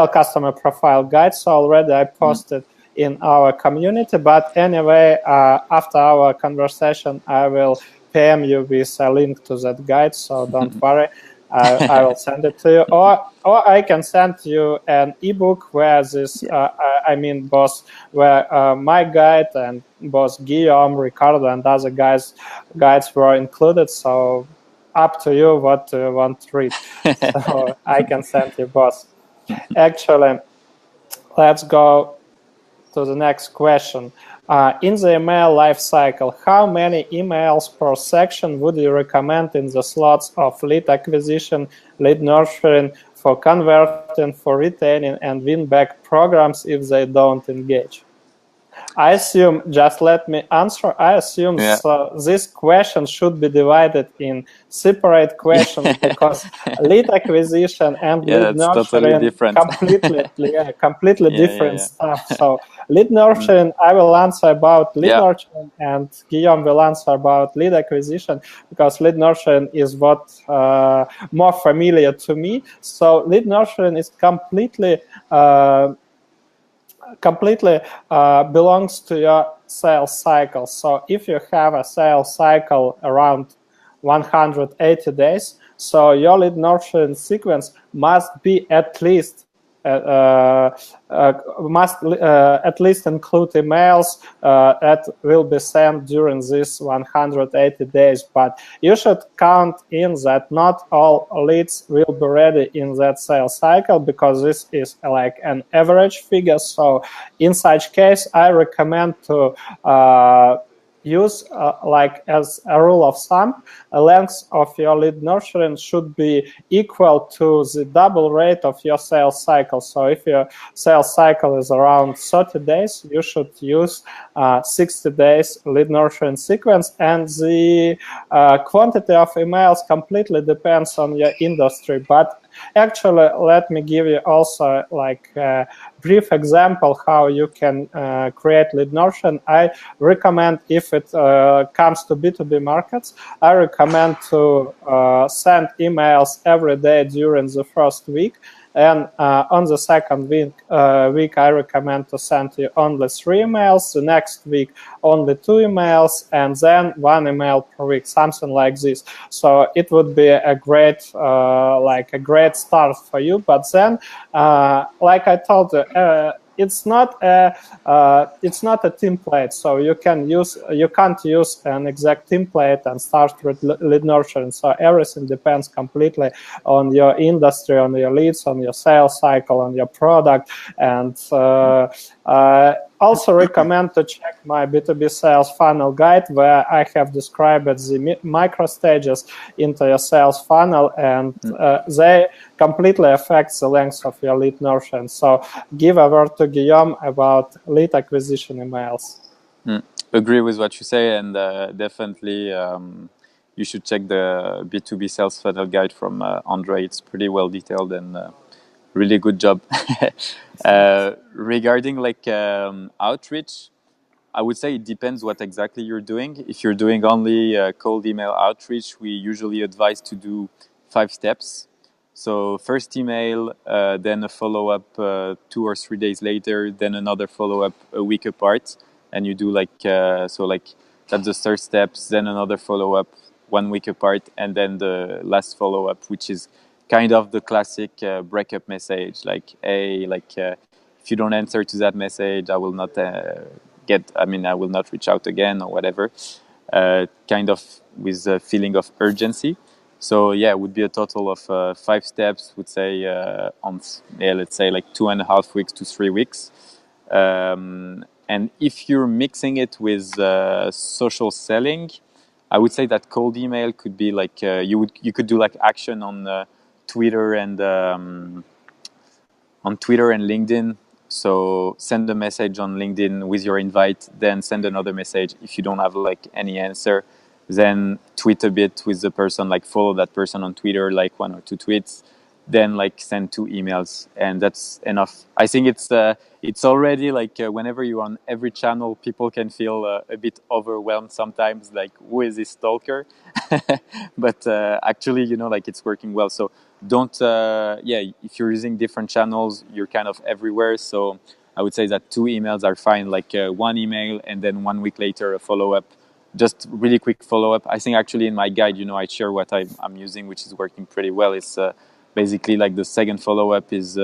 Speaker 2: customer profile guide. So already I posted in our community. But anyway, after our conversation, I will PM you with a link to that guide. So don't worry. I will send it to you, or I can send you an ebook where this, both where my guide and both Guillaume, Ricardo, and other guides were included. So up to you what you want to read. So I can send you both. Actually, let's go to the next question. In the email lifecycle, how many emails per section would you recommend in the slots of lead acquisition, lead nurturing, for converting, for retaining, and win-back programs if they don't engage? I assume, just let me answer, I assume this question should be divided in separate questions because lead acquisition and lead nurturing
Speaker 1: totally
Speaker 2: completely different stuff. So lead nurturing, I will answer about lead nurturing and Guillaume will answer about lead acquisition because lead nurturing is what more familiar to me. So lead nurturing is completely belongs to your sales cycle. So if you have a sales cycle around 180 days, so your lead nurturing sequence must be at least at least include emails that will be sent during this 180 days. But you should count in that not all leads will be ready in that sales cycle because this is like an average figure. So in such case, I recommend to use like as a rule of thumb, a length of your lead nurturing should be equal to the double rate of your sales cycle. So if your sales cycle is around 30 days, you should use 60 days lead nurturing sequence, and the quantity of emails completely depends on your industry. But actually, let me give you also like a brief example how you can create lead nurturing. I recommend, if it comes to B2B markets, I recommend to send emails every day during the first week. And on the second week, I recommend to send you only 3 emails. The next week, only 2 emails, and then 1 email per week, something like this. So it would be a great, like a great start for you. But then, like I told you, it's not a template, so you can't use an exact template and start with lead nurturing. So everything depends completely on your industry, on your leads, on your sales cycle, on your product. And also recommend to check my B2B sales funnel guide, where I have described the micro stages into your sales funnel, and they completely affect the length of your lead nurturing. So give a word to Guillaume about lead acquisition emails.
Speaker 1: Agree with what you say, and definitely you should check the B2B sales funnel guide from Andre. It's pretty well detailed and really good job. Regarding like outreach, I would say it depends what exactly you're doing. If you're doing only cold email outreach, we usually advise to do 5 steps. So first email, then a follow-up 2 or 3 days later, then another follow-up a week apart. And you do like, so like that's the third steps, then another follow-up 1 week apart, and then the last follow-up, which is kind of the classic breakup message, like, hey, like if you don't answer to that message, I will not I will not reach out again or whatever, kind of with a feeling of urgency. So yeah, it would be a total of 5 steps, would say let's say like 2.5 weeks to 3 weeks. And if you're mixing it with social selling, I would say that cold email could be like you could do like action on Twitter and LinkedIn. So send a message on LinkedIn with your invite, then send another message. If you don't have like any answer, then tweet a bit with the person, like follow that person on Twitter, like 1 or 2 tweets, then like send 2 emails, and that's enough. I think it's already like whenever you're on every channel, people can feel a bit overwhelmed sometimes, like who is this stalker? But actually, like it's working well. So don't if you're using different channels, you're kind of everywhere. So I would say that 2 emails are fine, like 1 email and then 1 week later a follow-up, just really quick follow-up. I think actually in my guide, I share what I'm using, which is working pretty well. It's basically like the second follow-up is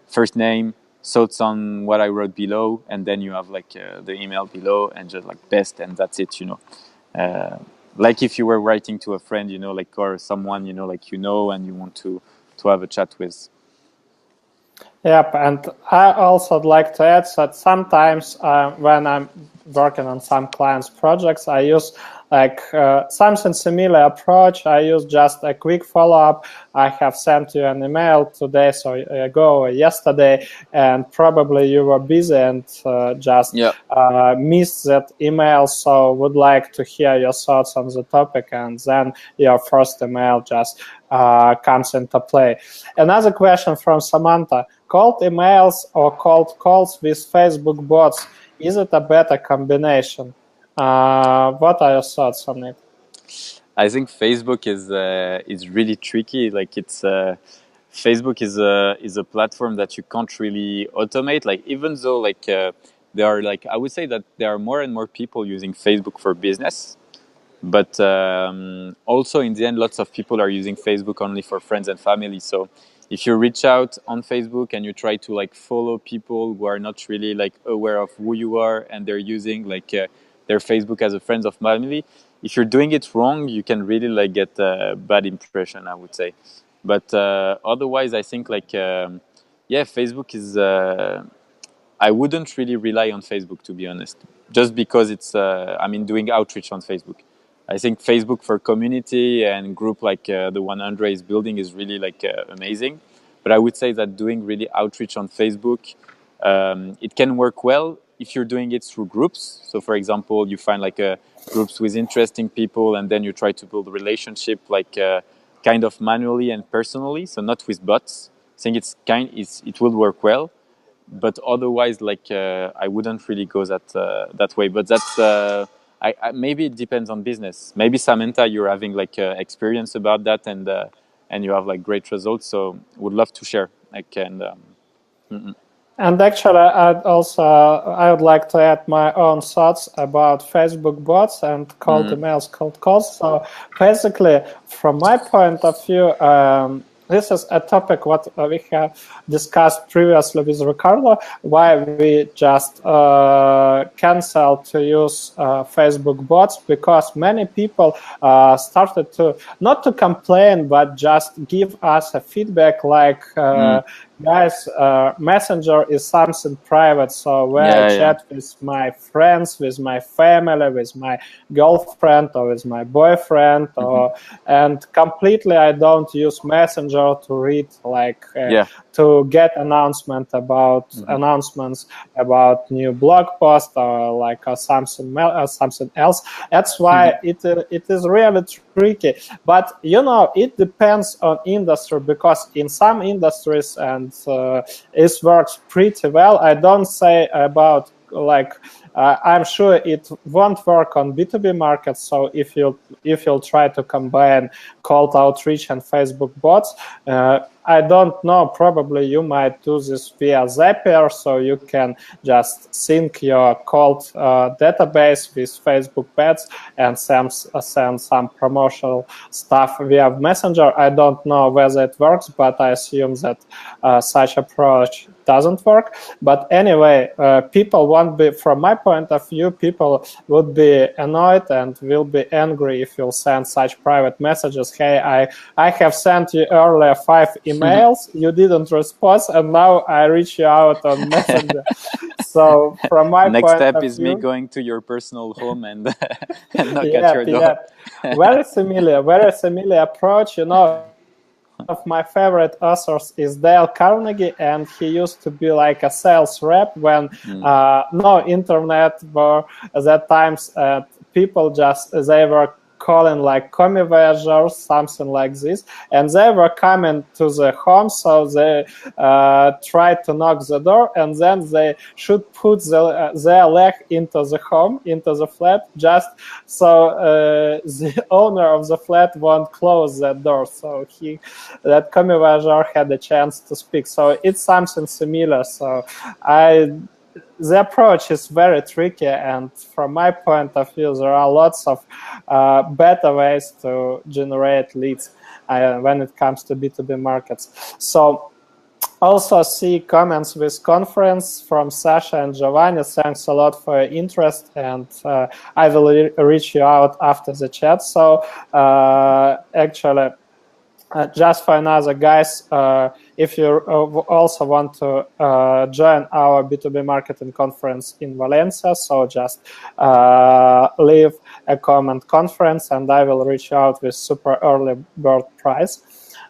Speaker 1: first name, thoughts on what I wrote below, and then you have like the email below and just like best, and that's it. Like if you were writing to a friend, like, or someone, like, and you want to have a chat with.
Speaker 2: Yep, and I also would like to add that sometimes when I'm working on some clients' projects, I use like something similar approach. I use just a quick follow-up. I have sent you an email today, so ago or yesterday, and probably you were busy and just missed that email. So would like to hear your thoughts on the topic, and then your first email just comes into play. Another question from Samantha. Cold emails or cold calls with Facebook bots, is it a better combination? What are your thoughts on it?
Speaker 1: I think Facebook is really tricky. Like it's Facebook is a platform that you can't really automate. Like even though there are like I would say that there are more and more people using Facebook for business, but also in the end, lots of people are using Facebook only for friends and family. So if you reach out on Facebook and you try to like follow people who are not really like aware of who you are and they're using their Facebook as a friends of family, if you're doing it wrong, you can really like get a bad impression, I would say. But otherwise, I think Facebook is. I wouldn't really rely on Facebook, to be honest, just because it's. Doing outreach on Facebook. I think Facebook for community and group like the one Andre is building is really amazing. But I would say that doing really outreach on Facebook, it can work well if you're doing it through groups. So, for example, you find groups with interesting people, and then you try to build a relationship kind of manually and personally. So not with bots. I think it will work well. But otherwise, I wouldn't really go that way. But that's maybe it depends on business. Maybe Samantha, you're having experience about that, and you have great results. So would love to share.
Speaker 2: And actually, I would like to add my own thoughts about Facebook bots and cold emails, cold calls. So basically, from my point of view, this is a topic what we have discussed previously with Ricardo, why we just cancel to use Facebook bots, because many people started to, not to complain, but just give us a feedback like, guys, Messenger is something private, so where I chat with my friends, with my family, with my girlfriend or with my boyfriend, and completely I don't use Messenger to read to get announcements about new blog post or something else. That's why it is really tricky. But it depends on industry, because in some industries and it works pretty well. I don't say about I'm sure it won't work on B2B markets. So if you'll try to combine cold outreach and Facebook bots, I don't know, probably you might do this via Zapier, so you can just sync your cold database with Facebook ads and send some promotional stuff via Messenger. I don't know whether it works, but I assume that such approach doesn't work. But anyway, people won't be, from my point of view, people would be annoyed and will be angry if you'll send such private messages. Hey, I have sent you earlier 5 emails, you didn't respond, and now I reach you out on Messenger. So from my
Speaker 1: next
Speaker 2: point
Speaker 1: step
Speaker 2: of
Speaker 1: is
Speaker 2: view,
Speaker 1: me going to your personal home and knock at your door.
Speaker 2: Very similar approach. One of my favorite authors is Dale Carnegie, and he used to be like a sales rep when no internet were at that times. People they were calling like commie voyageurs, something like this, and they were coming to the home, so they tried to knock the door, and then they should put their leg into the home, into the flat, just so the owner of the flat won't close that door. So that commie voyageur had a chance to speak. So it's something similar. So the approach is very tricky, and from my point of view, there are lots of better ways to generate leads when it comes to B2B markets. So also see comments with conference from Sasha and Giovanni. Thanks a lot for your interest, and I will reach you out after the chat. So actually, just for another guys, if you also want to join our B2B Marketing Conference in Valencia, so just leave a comment conference and I will reach out with super early bird price.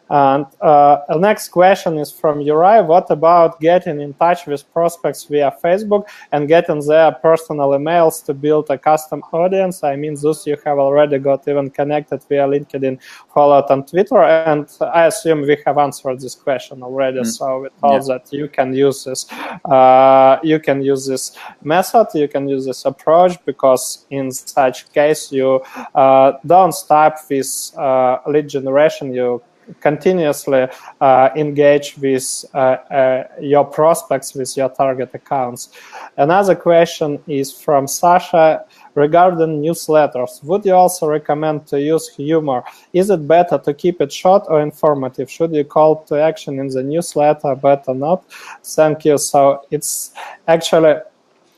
Speaker 2: And the next question is from Uri. What about getting in touch with prospects via Facebook and getting their personal emails to build a custom audience? I mean, those you have already got even connected via LinkedIn, followed on Twitter, and I assume we have answered this question already. So we told that you can use this. You can use this method. You can use this approach because in such case you don't stop with lead generation. You continuously engage with your prospects, with your target accounts. Another question is from Sasha regarding newsletters. Would you also recommend to use humor? Is it better to keep it short or informative? Should you call to action in the newsletter, better not? Thank you. So it's actually,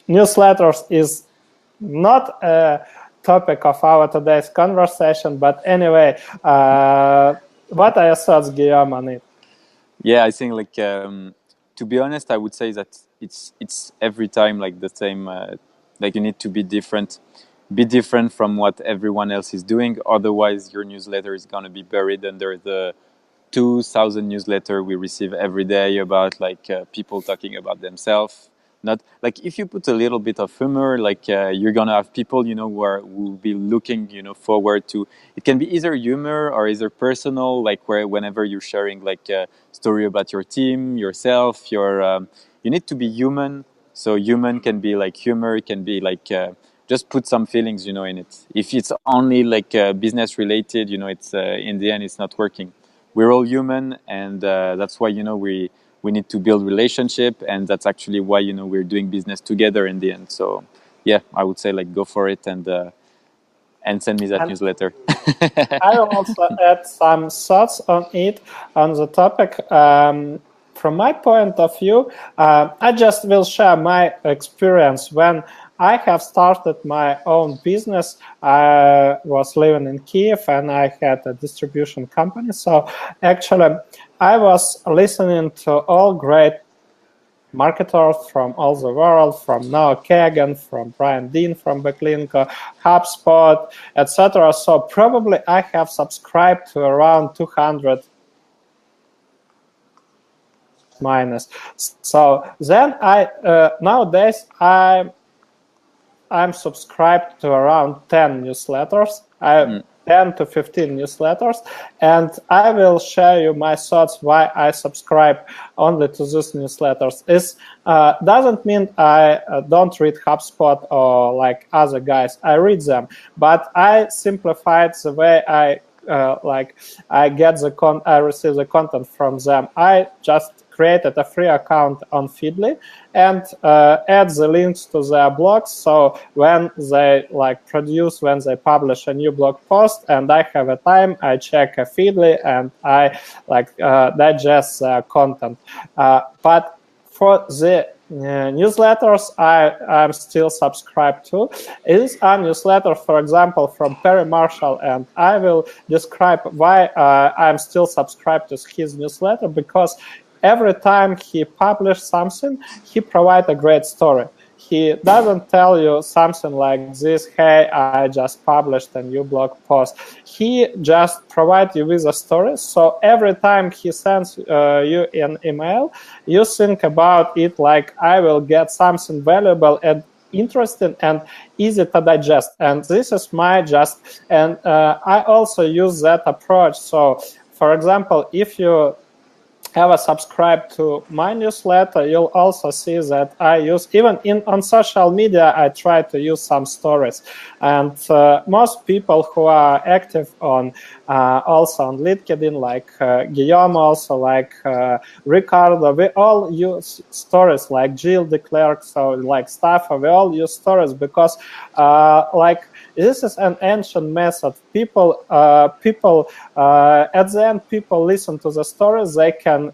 Speaker 2: newsletters is not a topic of our today's conversation, but anyway, what are your thoughts, Guillaume, on it?
Speaker 1: Yeah, I think like to be honest, I would say that it's every time like the same. Like you need to be different from what everyone else is doing. Otherwise, your newsletter is gonna be buried under the 2,000 newsletter we receive every day about like people talking about themselves. Not like if you put a little bit of humor, like you're gonna have people, you know, who will be looking, you know, forward to. It can be either humor or either personal, like where whenever you're sharing like a story about your team, yourself, you need to be human. So human can be like humor, can be like just put some feelings, you know, in it. If it's only like business related, you know, it's in the end it's not working. We're all human, and that's why, you know, we need to build relationship, and that's actually why, you know, we're doing business together in the end. So yeah, I would say like go for it and send me that newsletter.
Speaker 2: I will also add some thoughts on it, on the topic. From my point of view, I just will share my experience. When I have started my own business, I was living in Kiev and I had a distribution company. So actually, I was listening to all great marketers from all the world, from Noah Kagan, from Brian Dean, from Backlinko, HubSpot, etc. So probably I have subscribed to around 200 minus. So then nowadays I'm subscribed to around 10 newsletters. 10 to 15 newsletters, and I will share you my thoughts why I subscribe only to these newsletters. It doesn't mean I don't read HubSpot or like other guys. I read them, but I simplified the way I receive the content from them. I just created a free account on Feedly and add the links to their blogs. So when they when they publish a new blog post and I have a time, I check a Feedly and I digest their content. But for the newsletters I'm still subscribed to. It is a newsletter, for example, from Perry Marshall, and I will describe why I'm still subscribed to his newsletter, because every time he publishes something, he provides a great story. He doesn't tell you something like this, hey, I just published a new blog post. He just provides you with a story. So every time he sends you an email, you think about it like, I will get something valuable and interesting and easy to digest. And this is I also use that approach. So, for example, if you ever subscribe to my newsletter, you'll also see that I use, even on social media, I try to use some stories. And most people who are active on also on LinkedIn, like Guillaume, also like Ricardo, we all use stories, like Jill Declerc, so like Stafford, we all use stories because this is an ancient method. People at the end, people listen to the stories. They can.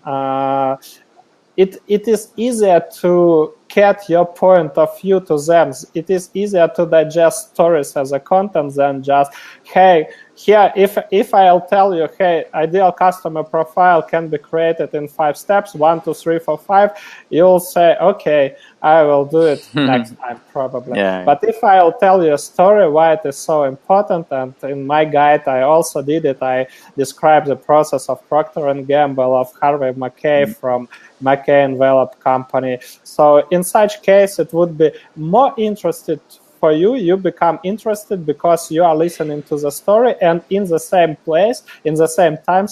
Speaker 2: It is easier to get your point of view to them. It is easier to digest stories as a content than just, hey, here, if I'll tell you, hey, ideal customer profile can be created in 5 steps, 1, 2, 3, 4, 5, you'll say, okay, I will do it next time probably.
Speaker 1: Yeah.
Speaker 2: But if I'll tell you a story why it is so important, and in my guide I also did it, I describe the process of Procter and Gamble, of Harvey Mackay from Mackay Envelope Company. So in such case, it would be more interested for you. You become interested because you are listening to the story, and in the same place, in the same time,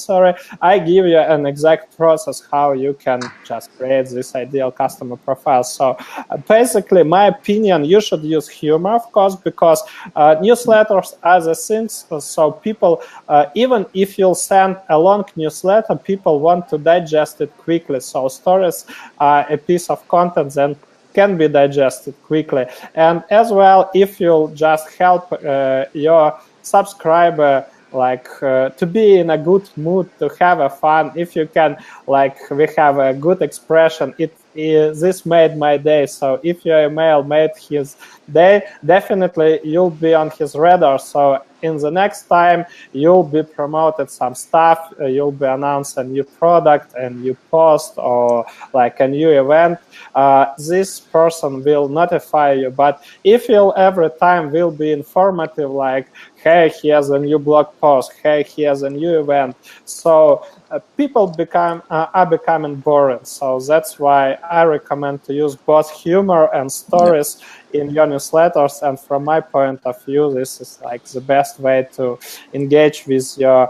Speaker 2: I give you an exact process how you can just create this ideal customer profile. So basically, my opinion, you should use humor, of course, because newsletters are the things. So people, even if you'll send a long newsletter, people want to digest it quickly. So stories are a piece of content then can be digested quickly. And as well, if you'll just help your subscriber to be in a good mood, to have a fun, if you can, we have a good expression, this made my day. So if your email made his day, definitely you'll be on his radar. So in the next time, you'll be promoted some stuff, you'll be announced a new product, a new post, or a new event. This person will notify you. But if you'll every time will be informative, hey, he has a new blog post, hey, he has a new event. So people are becoming boring. So that's why I recommend to use both humor and stories in your newsletters. And from my point of view, this is the best way to engage with your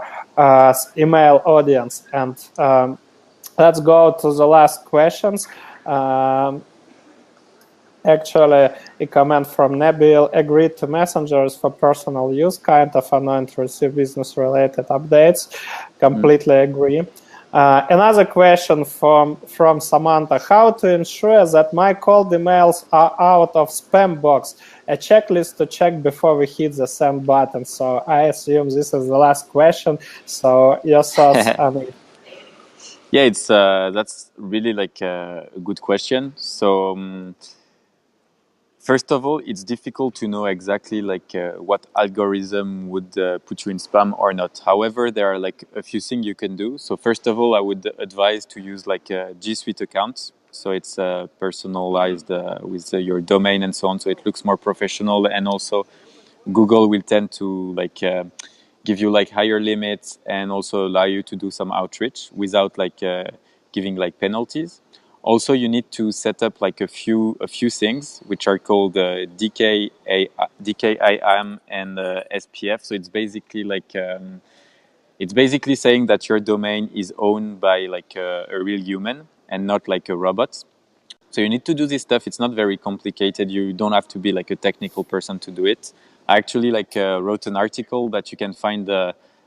Speaker 2: email audience. And let's go to the last questions. Actually, a comment from Nabil: agreed to messengers for personal use, kind of annoying to receive business-related updates. Completely agree. Another question from Samantha: how to ensure that my cold emails are out of spam box? A checklist to check before we hit the send button. So I assume this is the last question. So your thoughts, Annie?
Speaker 1: Yeah, it's that's really a good question. So first of all, it's difficult to know exactly what algorithm would put you in spam or not. However, there are a few things you can do. So first of all, I would advise to use a G Suite account. So it's personalized with your domain and so on. So it looks more professional, and also Google will tend to give you higher limits and also allow you to do some outreach without giving penalties. Also, you need to set up a few things which are called DKIM and SPF. So it's basically saying that your domain is owned by a real human and not a robot. So you need to do this stuff. It's not very complicated. You don't have to be a technical person to do it. I actually wrote an article that you can find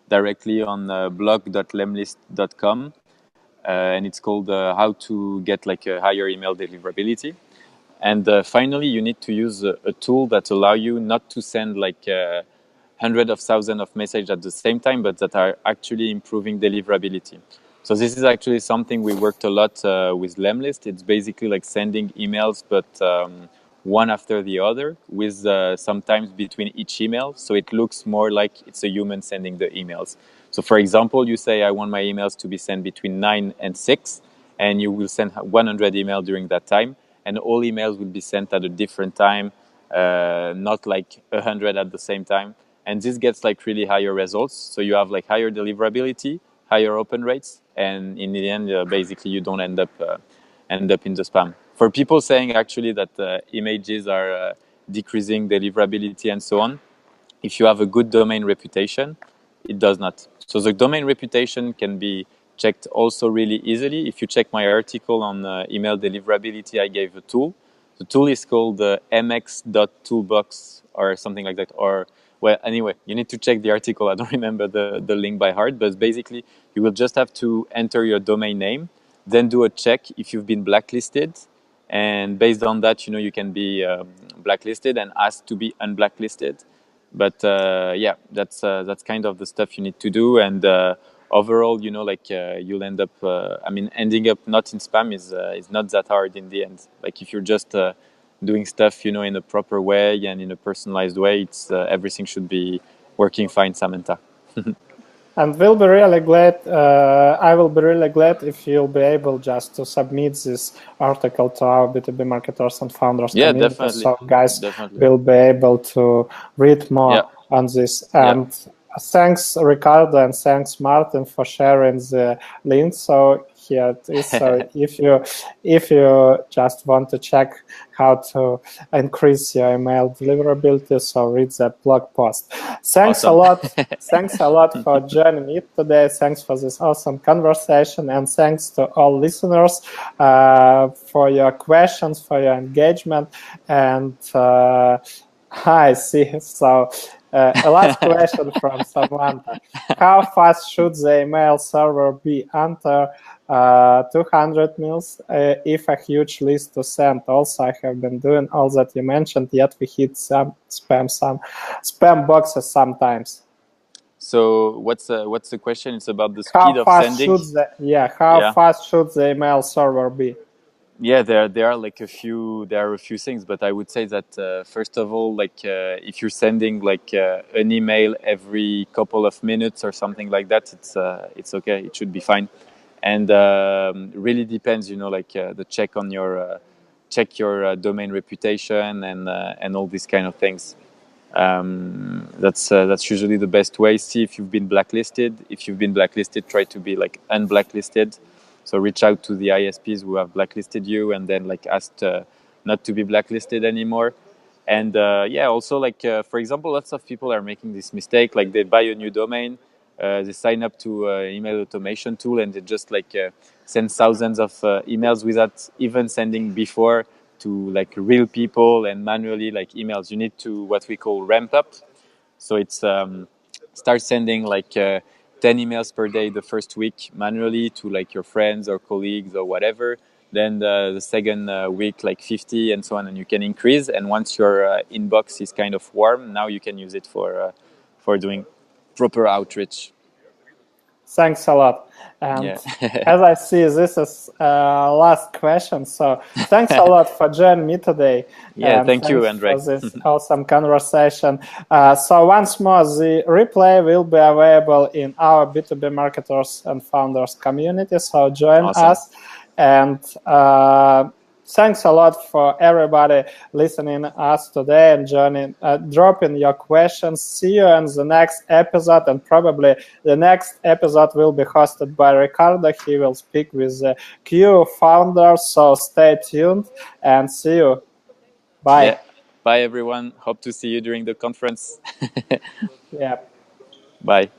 Speaker 1: directly on blog.lemlist.com, and it's called "How to Get a Higher Email Deliverability." And finally, you need to use a tool that allow you not to send hundreds of thousands of messages at the same time, but that are actually improving deliverability. So this is actually something we worked a lot with Lemlist. It's basically sending emails, but one after the other, with sometimes between each email. So it looks more like it's a human sending the emails. So for example, you say, I want my emails to be sent between 9 and 6, and you will send 100 emails during that time. And all emails will be sent at a different time, not 100 at the same time. And this gets really higher results. So you have higher deliverability, higher open rates, and in the end, basically you don't end up in the spam. For people saying actually that images are decreasing deliverability and so on, if you have a good domain reputation, it does not. So the domain reputation can be checked also really easily. If you check my article on email deliverability, I gave a tool. The tool is called mx.toolbox or something like that. Or, well, anyway, you need to check the article. I don't remember the link by heart, but basically you will just have to enter your domain name, then do a check if you've been blacklisted. And based on that, you can be blacklisted and asked to be unblacklisted. But yeah, that's kind of the stuff you need to do. And overall, you'll end up, ending up not in spam is not that hard in the end. If you're just doing stuff, in a proper way and in a personalized way, it's everything should be working fine, Samantha.
Speaker 2: And we'll be really glad. I will be really glad if you'll be able just to submit this article to our B2B marketers and founders community,
Speaker 1: definitely.
Speaker 2: so guys
Speaker 1: Definitely.
Speaker 2: will be able to read more on this. And thanks, Ricardo, and thanks, Martin, for sharing the link. So here it is. So if you just want to check how to increase your email deliverability, so read that blog post. Thanks a lot. Thanks a lot for joining me today. Thanks for this awesome conversation, and thanks to all listeners for your questions, for your engagement. And I see. So a last question from Samantha. How fast should the email server be under 200 mils if a huge list to send? Also, I have been doing all that you mentioned, yet we hit some spam boxes sometimes.
Speaker 1: So what's the question? It's about the speed of sending.
Speaker 2: How fast should the email server be?
Speaker 1: Yeah, there are like a few things, but I would say that first of all, like if you're sending like an email every couple of minutes or something like that, it's okay. It should be fine. And really depends, like the check on your domain reputation and all these kind of things. That's usually the best way. See if you've been blacklisted. If you've been blacklisted, try to be like unblacklisted. So reach out to the ISPs who have blacklisted you, and then like ask not to be blacklisted anymore. And also like for example, lots of people are making this mistake. Like they buy a new domain, they sign up to email automation tool, and they just like send thousands of emails without even sending before to like real people and manually like emails. You need to what we call ramp up. So it's start sending like 10 emails per day the first week manually to like your friends or colleagues or whatever. Then the second week like 50 and so on, and you can increase. And once your inbox is kind of warm, now you can use it for doing proper outreach.
Speaker 2: Thanks a lot. And as I see, this is last question. So thanks a lot for joining me today.
Speaker 1: Thank you, Andrei,
Speaker 2: for this awesome conversation. So once more, the replay will be available in our B2B marketers and founders community. So join us. And thanks a lot for everybody listening to us today and joining, dropping your questions. See you in the next episode, and probably the next episode will be hosted by Ricardo. He will speak with the Q founders, so stay tuned and see you. Bye.
Speaker 1: Yeah. Bye, everyone. Hope to see you during the conference.
Speaker 2: Yeah.
Speaker 1: Bye.